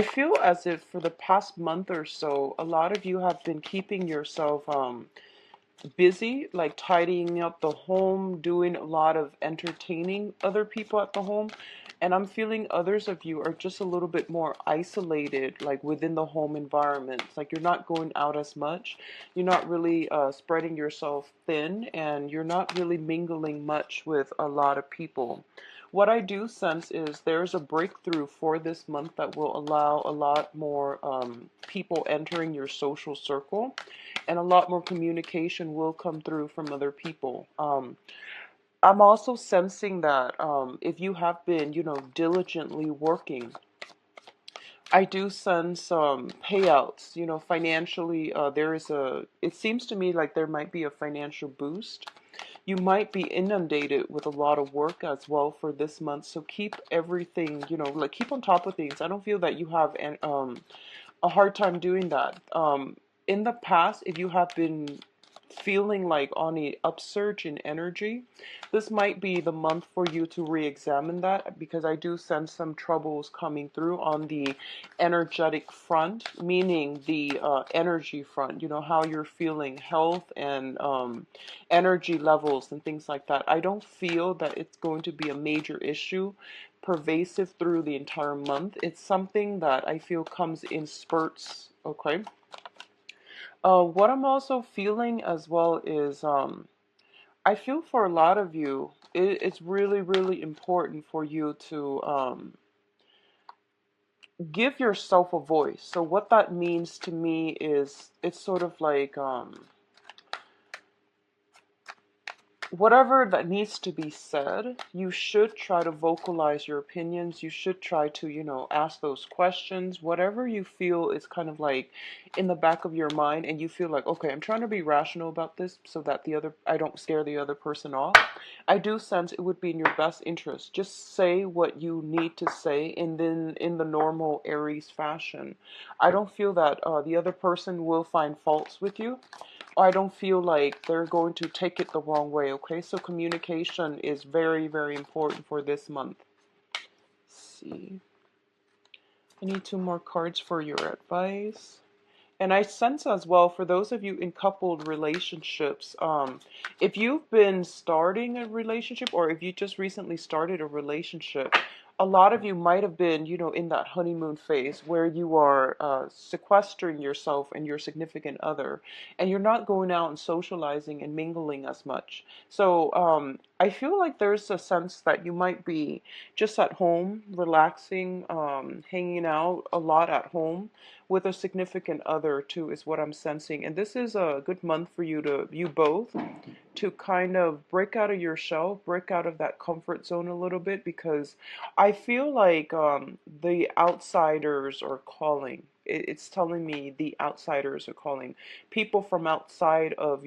I feel as if for the past month or so, a lot of you have been keeping yourself busy, like tidying up the home, doing a lot of entertaining other people at the home. And I'm feeling others of you are just a little bit more isolated, like within the home environment. It's like you're not going out as much. You're not really spreading yourself thin, and you're not really mingling much with a lot of people. What I do sense is there's a breakthrough for this month that will allow a lot more people entering your social circle, and a lot more communication will come through from other people. I'm also sensing that if you have been, diligently working, I do sense payouts, financially. It seems to me like there might be a financial boost. You might be inundated with a lot of work as well for this month. So keep everything, like keep on top of things. I don't feel that you have a hard time doing that. In the past, if you have been feeling like on a upsurge in energy, this might be the month for you to re-examine that, because I do sense some troubles coming through on the energetic front, meaning the energy front, how you're feeling, health and energy levels and things like that. I don't feel that it's going to be a major issue pervasive through the entire month. It's something that I feel comes in spurts, okay? What I'm also feeling as well is I feel for a lot of you, it's really, really important for you to give yourself a voice. So what that means to me is it's sort of like whatever that needs to be said, you should try to vocalize your opinions. You should try to, ask those questions. Whatever you feel is kind of like in the back of your mind, and you feel like, okay, I'm trying to be rational about this so that I don't scare the other person off. I do sense it would be in your best interest. Just say what you need to say, and then in the normal Aries fashion. I don't feel that the other person will find faults with you. I don't feel like they're going to take it the wrong way, okay? So communication is very, very important for this month. Let's see. I need two more cards for your advice. And I sense as well, for those of you in coupled relationships, if you've been starting a relationship, or if you just recently started a relationship, a lot of you might have been, in that honeymoon phase where you are sequestering yourself and your significant other, and you're not going out and socializing and mingling as much. So I feel like there's a sense that you might be just at home, relaxing, hanging out a lot at home with a significant other too, is what I'm sensing. And this is a good month for you both to kind of break out of your shell, break out of that comfort zone a little bit, because I feel like the outsiders are calling. It's telling me the outsiders are calling. People from outside of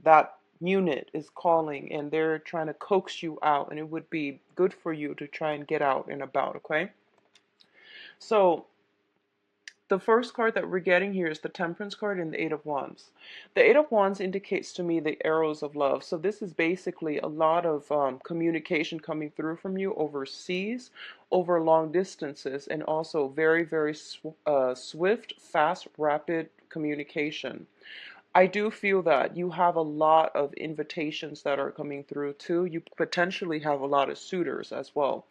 that unit is calling, and they're trying to coax you out, and it would be good for you to try and get out and about, okay? So the first card that we're getting here is the Temperance card and the Eight of Wands. The Eight of Wands indicates to me the arrows of love. So this is basically a lot of communication coming through from you overseas, over long distances, and also very, very swift, fast, rapid communication. I do feel that you have a lot of invitations that are coming through too. You potentially have a lot of suitors as well.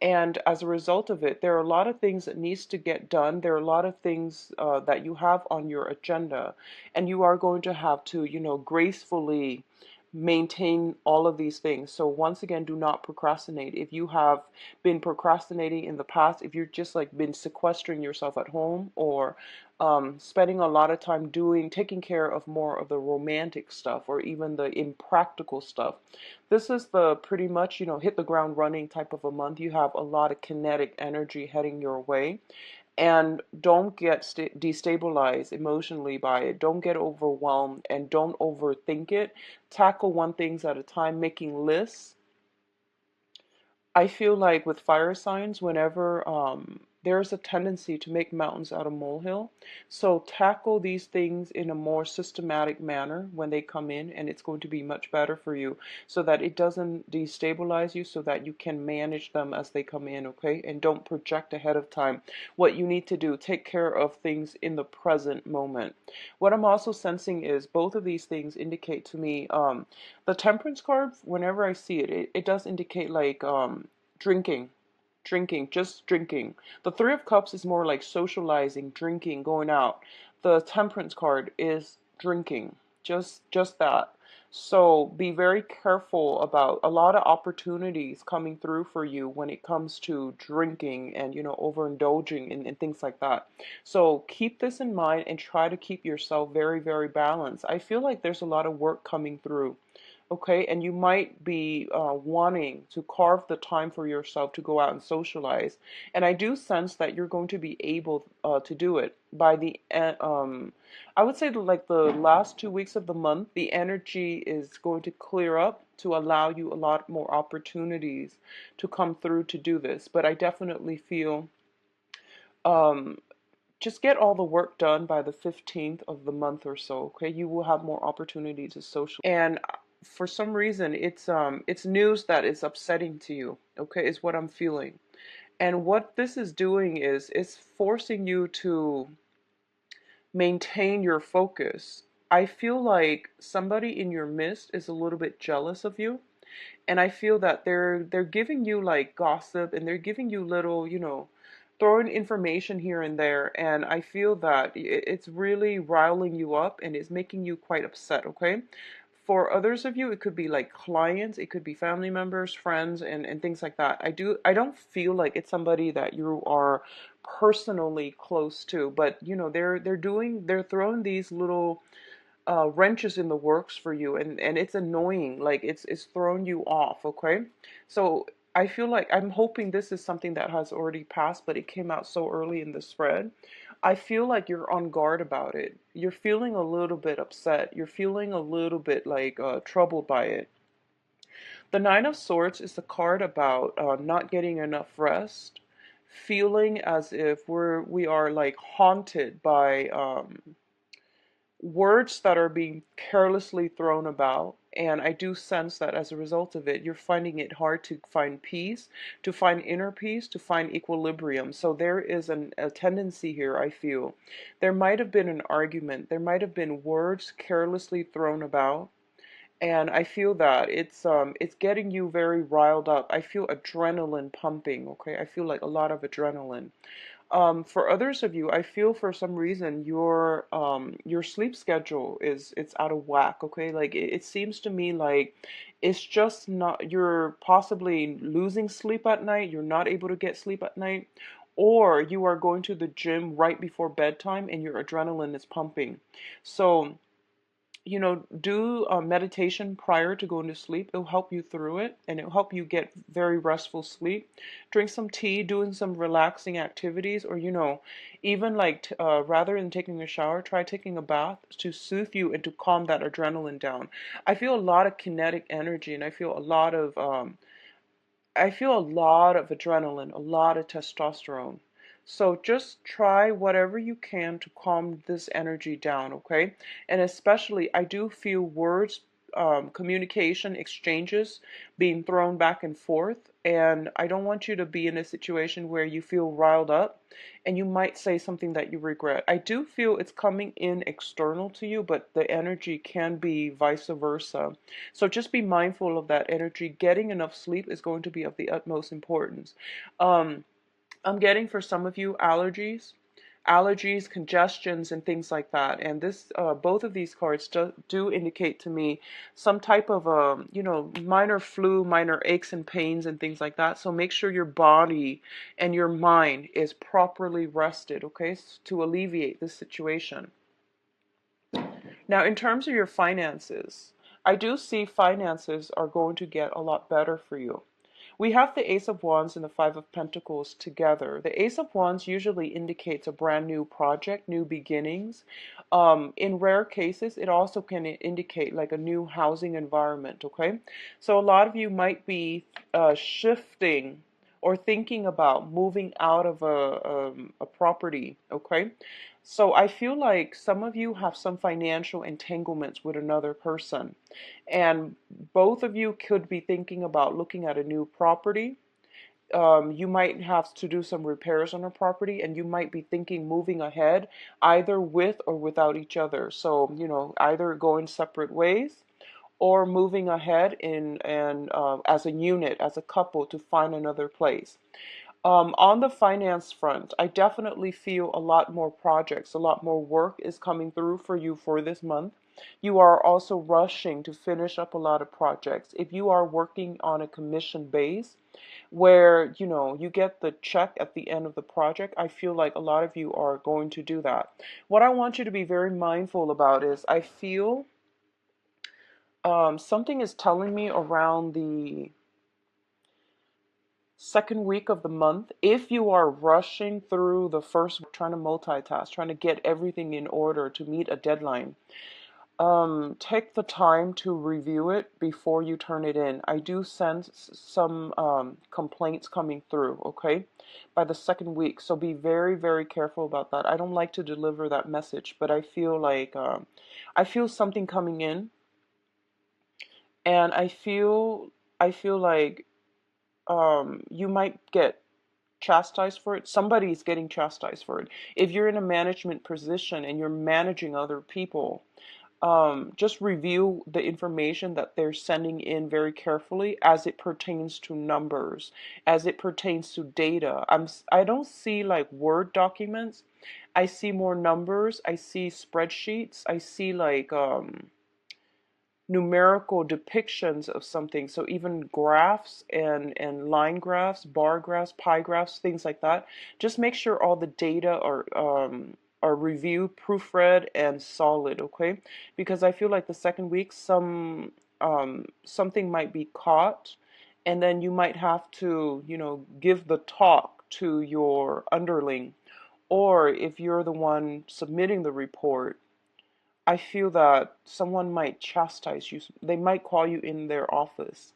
And as a result of it, there are a lot of things that needs to get done. There are a lot of things that you have on your agenda, and you are going to have to, gracefully maintain all of these things. So once again, do not procrastinate. If you have been procrastinating in the past, if you've just like been sequestering yourself at home, or spending a lot of time taking care of more of the romantic stuff, or even the impractical stuff, this is the pretty much, hit the ground running type of a month. You have a lot of kinetic energy heading your way. And don't get destabilized emotionally by it. Don't get overwhelmed, and don't overthink it. Tackle one things at a time, making lists. I feel like with fire signs, whenever there's a tendency to make mountains out of molehill. So tackle these things in a more systematic manner when they come in, and it's going to be much better for you so that it doesn't destabilize you, so that you can manage them as they come in, okay? And don't project ahead of time what you need to do. Take care of things in the present moment. What I'm also sensing is both of these things indicate to me, the temperance card, whenever I see it, it does indicate like drinking, just drinking. The Three of Cups is more like socializing, drinking, going out. The Temperance card is drinking, just that. So be very careful about a lot of opportunities coming through for you when it comes to drinking and, overindulging and things like that. So keep this in mind and try to keep yourself very, very balanced. I feel like there's a lot of work coming through. Okay, and you might be wanting to carve the time for yourself to go out and socialize. And I do sense that you're going to be able to do it by the I would say like the last 2 weeks of the month, the energy is going to clear up to allow you a lot more opportunities to come through to do this. But I definitely feel um, just get all the work done by the 15th of the month or so, okay? You will have more opportunity to social. And for some reason, it's news that is upsetting to you, okay? Is what I'm feeling. And what this is doing is it's forcing you to maintain your focus. I feel like somebody in your midst is a little bit jealous of you, and I feel that they're giving you like gossip, and they're giving you little, throwing information here and there, and I feel that it's really riling you up and it's making you quite upset, okay? For others of you, it could be like clients, it could be family members, friends, and things like that. I don't feel like it's somebody that you are personally close to, but they're throwing these little wrenches in the works for you, and it's annoying, like it's throwing you off, okay? So I feel like I'm hoping this is something that has already passed, but it came out so early in the spread. I feel like you're on guard about it. You're feeling a little bit upset. You're feeling a little bit like troubled by it. The Nine of Swords is a card about not getting enough rest, feeling as if we are like haunted by words that are being carelessly thrown about. And I do sense that as a result of it, you're finding it hard to find peace, to find inner peace, to find equilibrium. So there is a tendency here, I feel. There might have been an argument, there might have been words carelessly thrown about. And I feel that it's getting you very riled up. I feel adrenaline pumping, okay? I feel like a lot of adrenaline. For others of you, I feel for some reason your sleep schedule is it's out of whack, okay? Like it seems to me like it's just not, you're possibly losing sleep at night, you're not able to get sleep at night, or you are going to the gym right before bedtime and your adrenaline is pumping. So do meditation prior to going to sleep. It'll help you through it, and it'll help you get very restful sleep. Drink some tea, doing some relaxing activities, or even like rather than taking a shower, try taking a bath to soothe you and to calm that adrenaline down. I feel a lot of kinetic energy, and I feel a lot of adrenaline, a lot of testosterone. So just try whatever you can to calm this energy down, okay? And especially, I do feel words, communication, exchanges being thrown back and forth. And I don't want you to be in a situation where you feel riled up and you might say something that you regret. I do feel it's coming in external to you, but the energy can be vice versa. So just be mindful of that energy. Getting enough sleep is going to be of the utmost importance. Um, I'm getting for some of you allergies, congestions, and things like that. And both of these cards do indicate to me some type of, minor flu, minor aches and pains and things like that. So make sure your body and your mind is properly rested, okay, to alleviate this situation. Now, in terms of your finances, I do see finances are going to get a lot better for you. We have the Ace of Wands and the Five of Pentacles together. The Ace of Wands usually indicates a brand new project, new beginnings. In rare cases, it also can indicate like a new housing environment, okay? So a lot of you might be shifting or thinking about moving out of a property, okay? So I feel like some of you have some financial entanglements with another person, and both of you could be thinking about looking at a new property. You might have to do some repairs on a property, and you might be thinking moving ahead either with or without each other. So, either going separate ways or moving ahead in and as a unit, as a couple, to find another place. On the finance front, I definitely feel a lot more projects, a lot more work is coming through for you for this month. You are also rushing to finish up a lot of projects. If you are working on a commission base where, you get the check at the end of the project, I feel like a lot of you are going to do that. What I want you to be very mindful about is I feel something is telling me around the second week of the month, if you are rushing through the first, trying to multitask, trying to get everything in order to meet a deadline, take the time to review it before you turn it in. I do sense some complaints coming through, okay, by the second week. So be very, very careful about that. I don't like to deliver that message, but I feel like I feel something coming in, and I feel like you might get chastised for it. Somebody's getting chastised for it. If you're in a management position and you're managing other people, just review the information that they're sending in very carefully as it pertains to numbers, as it pertains to data. I don't see like Word documents. I see more numbers. I see spreadsheets. I see like numerical depictions of something. So even graphs and line graphs, bar graphs, pie graphs, things like that. Just make sure all the data are reviewed, proofread, and solid. Okay, because I feel like the second week something might be caught, and then you might have to give the talk to your underling, or if you're the one submitting the report, I feel that someone might chastise you. They might call you in their office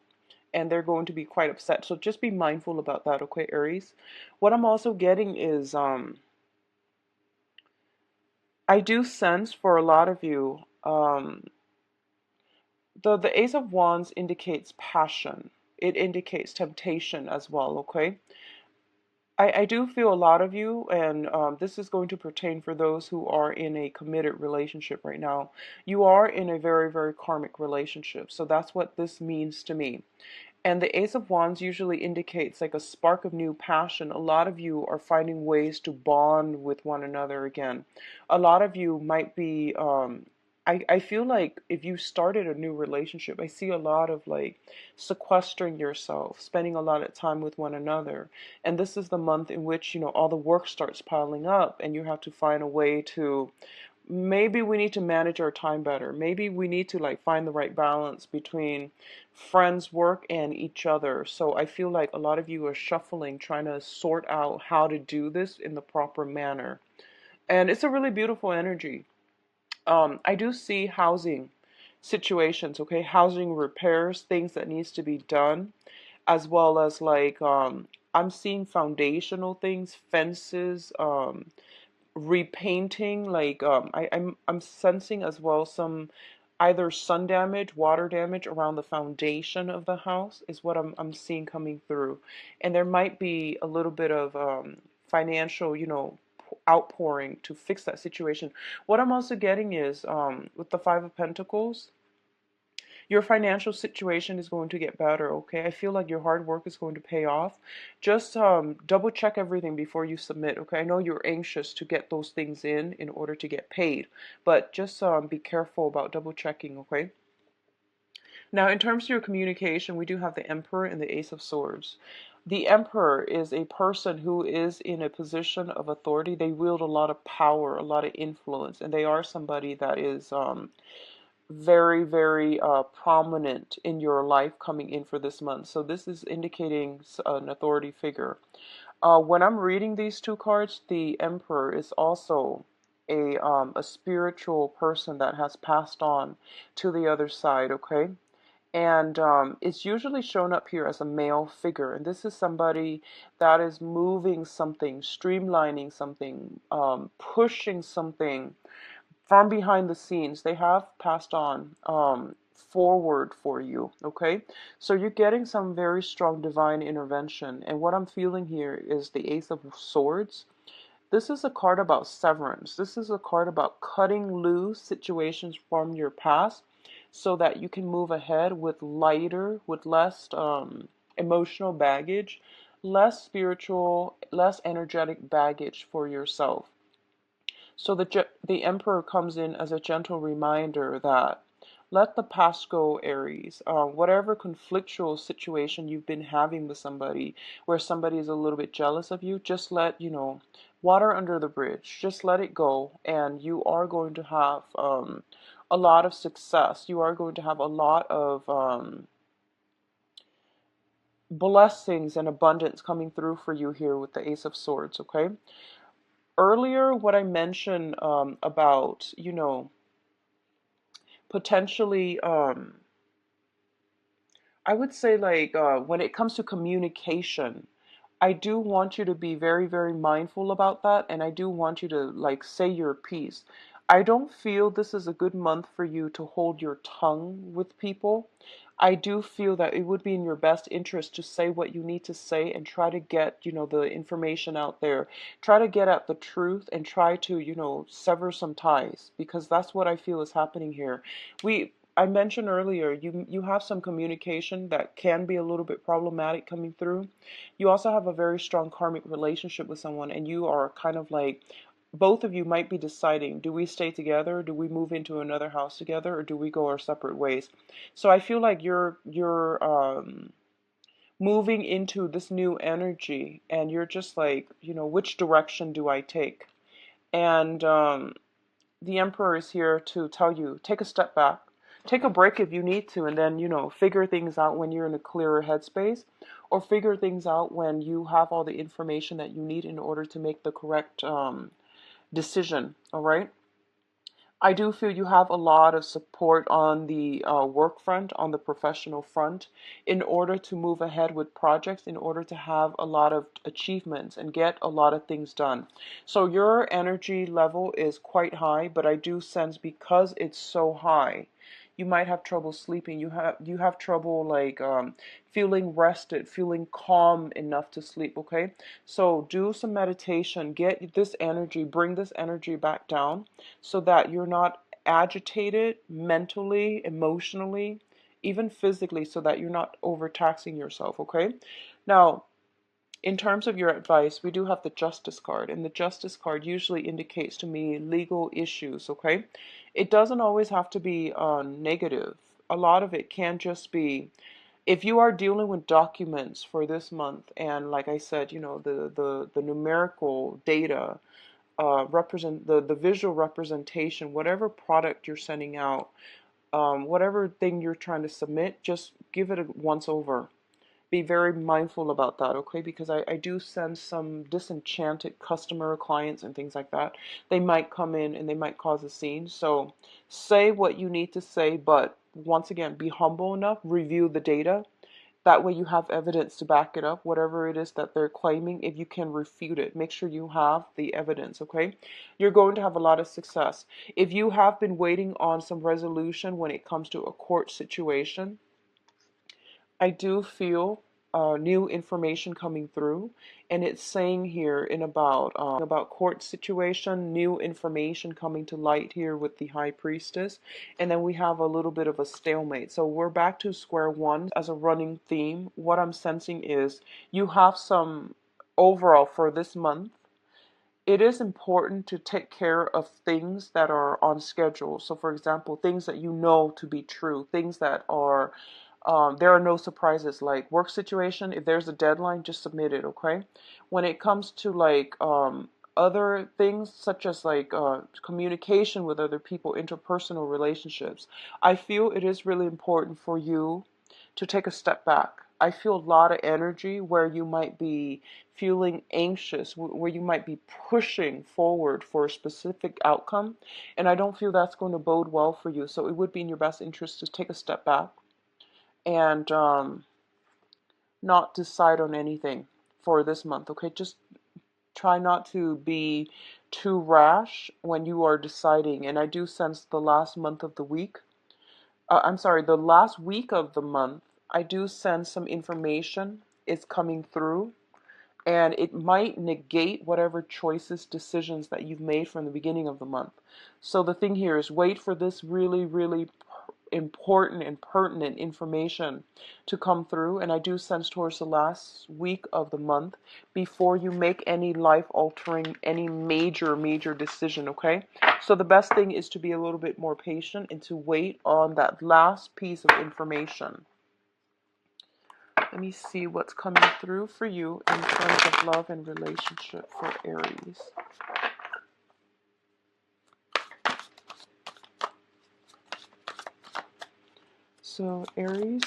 and they're going to be quite upset. So just be mindful about that, okay, Aries? What I'm also getting is I do sense for a lot of you, the Ace of Wands indicates passion. It indicates temptation as well, okay? I do feel a lot of you, and this is going to pertain for those who are in a committed relationship right now. You are in a very, very karmic relationship. So that's what this means to me. And the Ace of Wands usually indicates like a spark of new passion. A lot of you are finding ways to bond with one another again. A lot of you might be, I feel like if you started a new relationship, I see a lot of like sequestering yourself, spending a lot of time with one another. And this is the month in which, all the work starts piling up and you have to find a way to, maybe we need to manage our time better. Maybe we need to like find the right balance between friends, work, and each other. So I feel like a lot of you are shuffling, trying to sort out how to do this in the proper manner. And it's a really beautiful energy. I do see housing situations, okay, housing repairs, things that needs to be done, as well as like I'm seeing foundational things, fences, repainting, like I'm sensing as well some either sun damage, water damage around the foundation of the house is what I'm seeing coming through. And there might be a little bit of financial, outpouring to fix that situation. What I'm also getting is with the Five of Pentacles, your financial situation is going to get better, okay? I feel like your hard work is going to pay off. Just double check everything before you submit, okay? I know you're anxious to get those things in order to get paid, but just be careful about double checking, okay? Now, in terms of your communication, we do have the Emperor and the Ace of Swords. The Emperor is a person who is in a position of authority. They wield a lot of power, a lot of influence, and they are somebody that is very, very prominent in your life coming in for this month. So this is indicating an authority figure. When I'm reading these two cards, the Emperor is also a spiritual person that has passed on to the other side, okay? And it's usually shown up here as a male figure. And this is somebody that is moving something, streamlining something, pushing something from behind the scenes. They have passed on forward for you, okay? So you're getting some very strong divine intervention. And what I'm feeling here is the Ace of Swords. This is a card about severance. This is a card about cutting loose situations from your past so that you can move ahead with lighter, with less emotional baggage, less spiritual, less energetic baggage for yourself. So the Emperor comes in as a gentle reminder that let the past go, Aries. Whatever conflictual situation you've been having with somebody, where somebody is a little bit jealous of you, just let, water under the bridge. Just let it go, and you are going to have a lot of success. You are going to have a lot of blessings and abundance coming through for you here with the Ace of Swords, okay? Earlier, what I mentioned about, potentially, I would say like when it comes to communication, I do want you to be very, very mindful about that, and I do want you to like say your piece. I don't feel this is a good month for you to hold your tongue with people. I do feel that it would be in your best interest to say what you need to say and try to get, the information out there. Try to get at the truth and try to, sever some ties, because that's what I feel is happening here. I mentioned earlier, you have some communication that can be a little bit problematic coming through. You also have a very strong karmic relationship with someone, and you are kind of like, both of you might be deciding, do we stay together, do we move into another house together, or do we go our separate ways? So I feel like you're moving into this new energy, and you're just like, which direction do I take? And the Emperor is here to tell you, take a step back, take a break if you need to, and then, figure things out when you're in a clearer headspace, or figure things out when you have all the information that you need in order to make the correct decision, all right? I do feel you have a lot of support on the work front, on the professional front, in order to move ahead with projects, in order to have a lot of achievements and get a lot of things done. So your energy level is quite high, but I do sense because it's so high, you might have trouble sleeping. You have trouble like feeling rested, feeling calm enough to sleep, okay? So do some meditation, get this energy, bring this energy back down so that you're not agitated mentally, emotionally, even physically, so that you're not overtaxing yourself, okay? Now, in terms of your advice, we do have the Justice card, and the Justice card usually indicates to me legal issues, okay? It doesn't always have to be negative. A lot of it can just be, if you are dealing with documents for this month, and like I said, the numerical data represent the visual representation, whatever product you're sending out, whatever thing you're trying to submit, just give it a once over. Be very mindful about that, okay? Because I do sense some disenchanted customer clients and things like that. They might come in and they might cause a scene. So say what you need to say, but once again, be humble enough, review the data. That way you have evidence to back it up, whatever it is that they're claiming. If you can refute it, make sure you have the evidence, okay? You're going to have a lot of success. If you have been waiting on some resolution when it comes to a court situation, I do feel new information coming through, and it's saying here in about court situation, new information coming to light here with the High Priestess, and then we have a little bit of a stalemate. So we're back to square one as a running theme. What I'm sensing is you have some overall for this month. It is important to take care of things that are on schedule. So, for example, things that you know to be true, things that are, there are no surprises, like work situation. If there's a deadline, just submit it, okay? When it comes to like other things, such as like communication with other people, interpersonal relationships, I feel it is really important for you to take a step back. I feel a lot of energy where you might be feeling anxious, where you might be pushing forward for a specific outcome. And I don't feel that's going to bode well for you. So it would be in your best interest to take a step back and not decide on anything for this month, okay? Just try not to be too rash when you are deciding. And I do sense the last month of the week, I'm sorry, the last week of the month, I do sense some information is coming through, and it might negate whatever choices, decisions that you've made from the beginning of the month. So the thing here is wait for this really, really important and pertinent information to come through. And I do sense towards the last week of the month before you make any life altering, any major decision, okay? So the best thing is to be a little bit more patient and to wait on that last piece of information. Let me see what's coming through for you in terms of love and relationship for Aries. So Aries.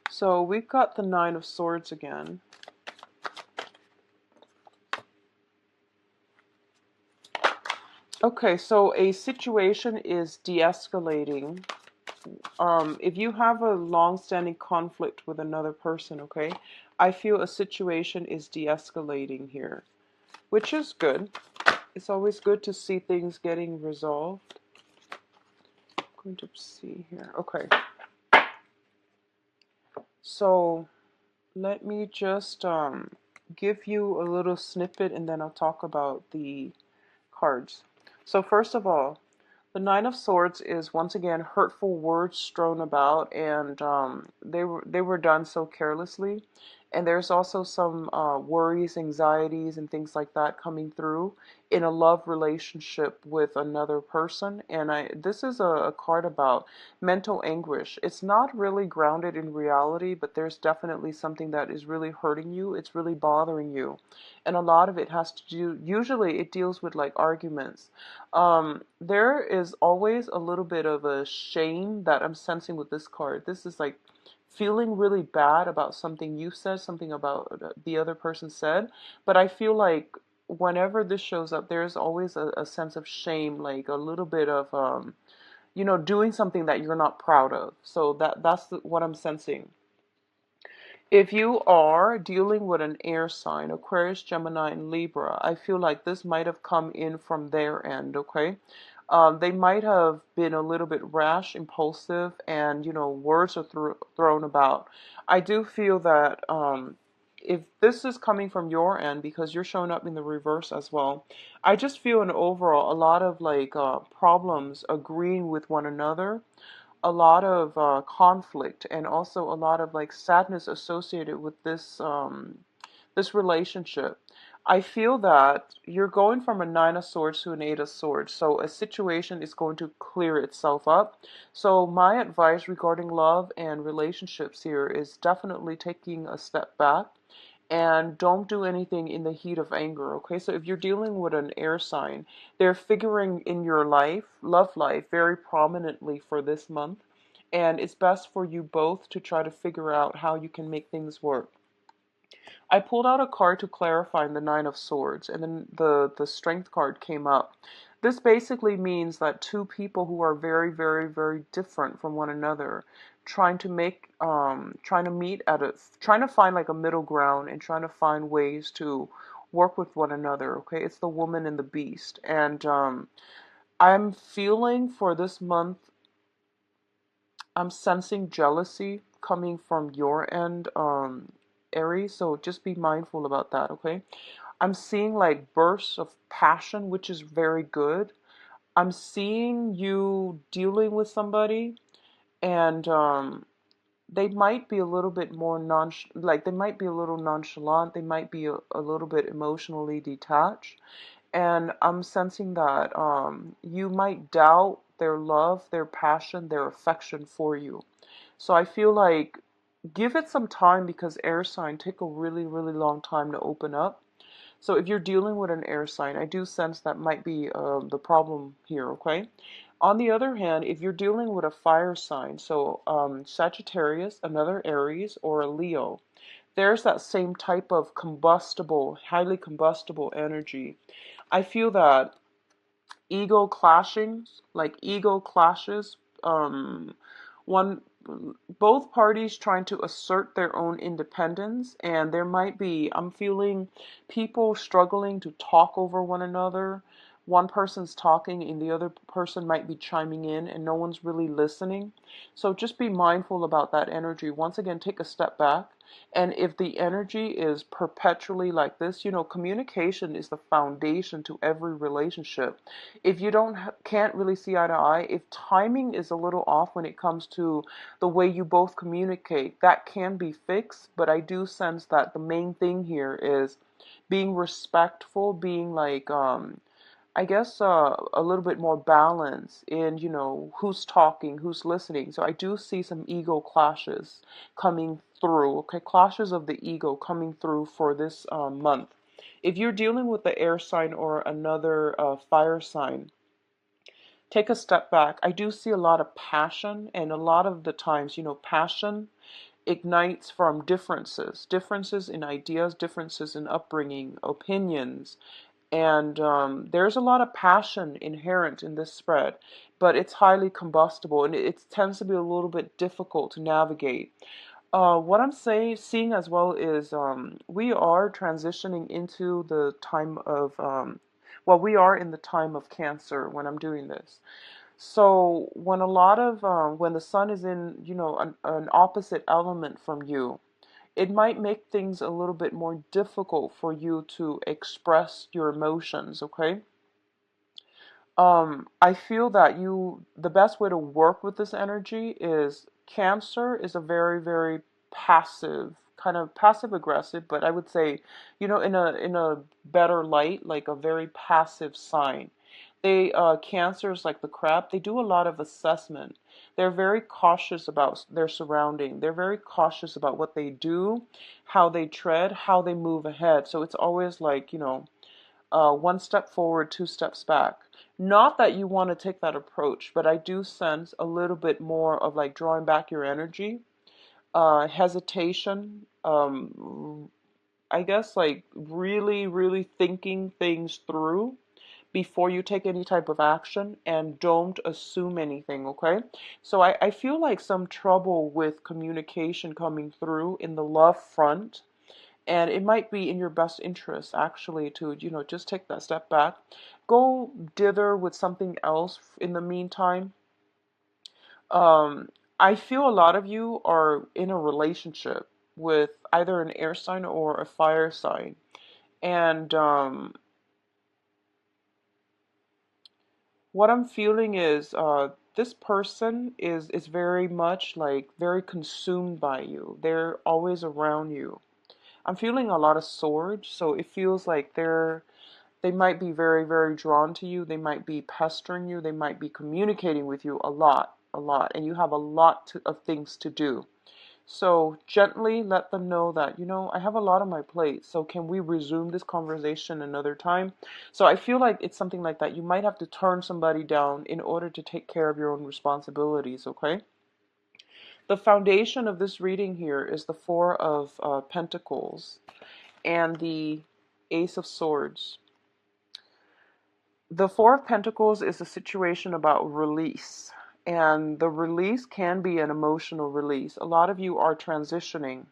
So we've got the Nine of Swords again. Okay, so a situation is de-escalating. If you have a long-standing conflict with another person, okay, I feel a situation is de-escalating here, which is good. It's always good to see things getting resolved. I'm going to see here. Okay. So let me just give you a little snippet and then I'll talk about the cards. So first of all, the Nine of Swords is once again hurtful words strewn about, and they were done so carelessly. And there's also some worries, anxieties, and things like that coming through in a love relationship with another person. And this is a card about mental anguish. It's not really grounded in reality, but there's definitely something that is really hurting you. It's really bothering you. And a lot of it has to do, usually it deals with like arguments. There is always a little bit of a shame that I'm sensing with this card. This is like feeling really bad about something you said, something about the other person said. But I feel like whenever this shows up, there's always a sense of shame, like a little bit of, doing something that you're not proud of. So that's what I'm sensing. If you are dealing with an air sign, Aquarius, Gemini, and Libra, I feel like this might have come in from their end, okay? They might have been a little bit rash, impulsive, and, words are thrown about. I do feel that if this is coming from your end, because you're showing up in the reverse as well, I just feel in overall a lot of like problems agreeing with one another, a lot of conflict, and also a lot of like sadness associated with this relationship. I feel that you're going from a Nine of Swords to an Eight of Swords, so a situation is going to clear itself up. So my advice regarding love and relationships here is definitely taking a step back and don't do anything in the heat of anger, okay? So if you're dealing with an air sign, they're figuring in your life, love life, very prominently for this month. And it's best for you both to try to figure out how you can make things work. I pulled out a card to clarify in the Nine of Swords, and then the Strength card came up. This basically means that two people who are very, very, very different from one another, trying to meet at trying to find like a middle ground and trying to find ways to work with one another. Okay, it's the woman and the beast, and I'm feeling for this month, I'm sensing jealousy coming from your end, Aries, so just be mindful about that, okay? I'm seeing like bursts of passion, which is very good. I'm seeing you dealing with somebody, and they might be a little bit more like they might be a little nonchalant, they might be a little bit emotionally detached. And I'm sensing that you might doubt their love, their passion, their affection for you. So I feel like give it some time, because air sign take a really, really long time to open up. So if you're dealing with an air sign, I do sense that might be the problem here, okay? On the other hand, if you're dealing with a fire sign, so Sagittarius, another Aries, or a Leo, there's that same type of combustible, highly combustible energy. I feel that ego clashings, like ego clashes. One, both parties trying to assert their own independence, and there might be, I'm feeling people struggling to talk over one another. One person's talking and the other person might be chiming in and no one's really listening. So just be mindful about that energy. Once again, take a step back. And if the energy is perpetually like this, communication is the foundation to every relationship. If you can't really see eye to eye, if timing is a little off when it comes to the way you both communicate, that can be fixed. But I do sense that the main thing here is being respectful, being like, I guess a little bit more balance in, who's talking, who's listening. So I do see some ego clashes coming through, okay? Clashes of the ego coming through for this month. If you're dealing with the air sign or another fire sign, take a step back. I do see a lot of passion, and a lot of the times, passion ignites from differences in ideas, differences in upbringing, opinions, and there's a lot of passion inherent in this spread, but it's highly combustible and it tends to be a little bit difficult to navigate. What I'm seeing as well is we are transitioning into the time of, well, we are in the time of Cancer when I'm doing this. So when when the sun is in, an opposite element from you, it might make things a little bit more difficult for you to express your emotions, okay? I feel that the best way to work with this energy is Cancer is a very, very passive, kind of passive aggressive, but I would say, in a better light, like a very passive sign. Cancer is like the crab. They do a lot of assessment. They're very cautious about their surrounding. They're very cautious about what they do, how they tread, how they move ahead. So it's always like, one step forward, two steps back. Not that you want to take that approach, but I do sense a little bit more of like drawing back your energy, hesitation, I guess like really, really thinking things through before you take any type of action, and don't assume anything, okay? So I feel like some trouble with communication coming through in the love front, and it might be in your best interest actually to, just take that step back. Go dither with something else in the meantime. Um, I feel a lot of you are in a relationship with either an air sign or a fire sign. And what I'm feeling is this person is very much like very consumed by you. They're always around you. I'm feeling a lot of swords, so it feels like they might be very, very drawn to you. They might be pestering you. They might be communicating with you a lot, and you have a lot of things to do. So gently let them know that, I have a lot on my plate. So can we resume this conversation another time? So I feel like it's something like that. You might have to turn somebody down in order to take care of your own responsibilities, okay? The foundation of this reading here is the Four of Pentacles and the Ace of Swords. The Four of Pentacles is a situation about release, and the release can be an emotional release. A lot of you are transitioning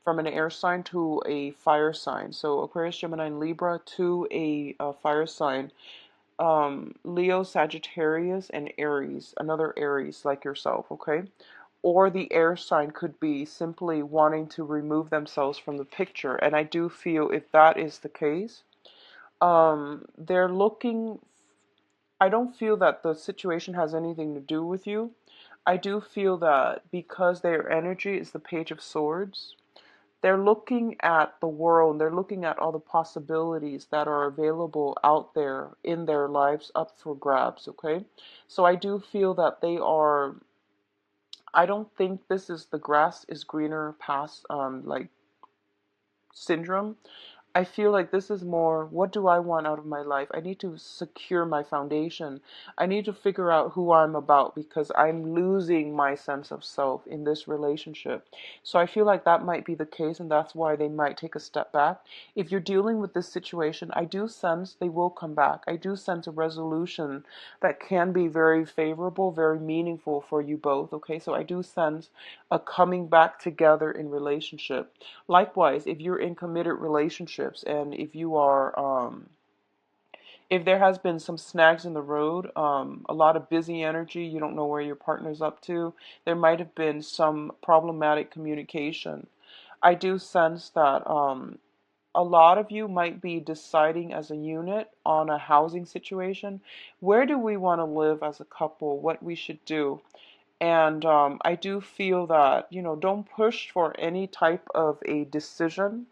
from an air sign to a fire sign. So Aquarius, Gemini, and Libra to a fire sign. Leo, Sagittarius, and Aries, another Aries like yourself, okay? Or the air sign could be simply wanting to remove themselves from the picture. And I do feel if that is the case, they're looking, I don't feel that the situation has anything to do with you. I do feel that because their energy is the Page of Swords, they're looking at the world, they're looking at all the possibilities that are available out there in their lives up for grabs, okay? So I do feel that I don't think this is the grass is greener past like syndrome. I feel like this is more, what do I want out of my life? I need to secure my foundation. I need to figure out who I'm about because I'm losing my sense of self in this relationship. So I feel like that might be the case, and that's why they might take a step back. If you're dealing with this situation, I do sense they will come back. I do sense a resolution that can be very favorable, very meaningful for you both. Okay, so I do sense a coming back together in relationship. Likewise, if you're in committed relationships and if you are, if there has been some snags in the road, a lot of busy energy, you don't know where your partner's up to, there might have been some problematic communication. I do sense that a lot of you might be deciding as a unit on a housing situation. Where do we want to live as a couple? What we should do? And I do feel that, don't push for any type of a decision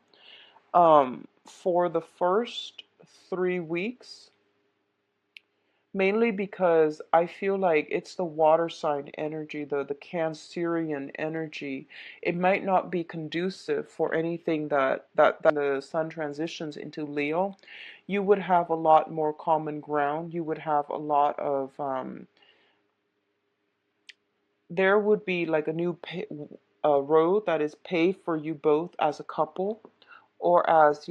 for the first 3 weeks, mainly because I feel like it's the water sign energy, the Cancerian energy. It might not be conducive for anything that the sun transitions into Leo. You would have a lot more common ground. You would have a lot of there would be like a road that is paved for you both as a couple or as,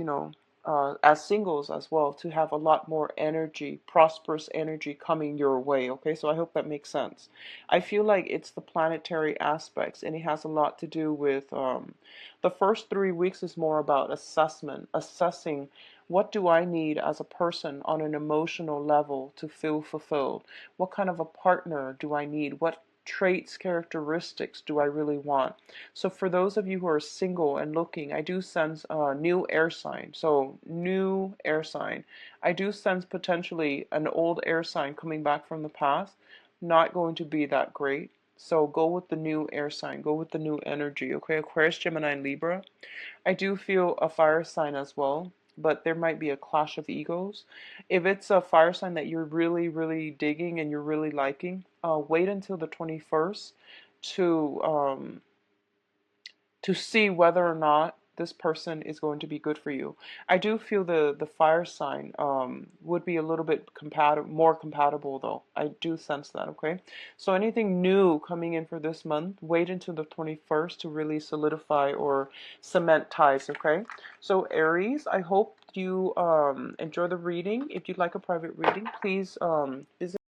as singles as well, to have a lot more energy, prosperous energy coming your way. Okay, so I hope that makes sense. I feel like it's the planetary aspects, and it has a lot to do with the first 3 weeks is more about assessing what do I need as a person on an emotional level to feel fulfilled? What kind of a partner do I need? What traits, characteristics do I really want? So for those of you who are single and looking, I do sense a new air sign. So new air sign. I do sense potentially an old air sign coming back from the past. Not going to be that great. So go with the new air sign. Go with the new energy. Okay, Aquarius, Gemini, and Libra. I do feel a fire sign as well, but there might be a clash of egos. If it's a fire sign that you're really, really digging and you're really liking, wait until the 21st to um, to see whether or not this person is going to be good for you. I do feel the fire sign would be a little bit more compatible though. I do sense that, okay? So anything new coming in for this month, wait until the 21st to really solidify or cement ties, okay? So Aries, I hope you enjoy the reading. If you'd like a private reading, please visit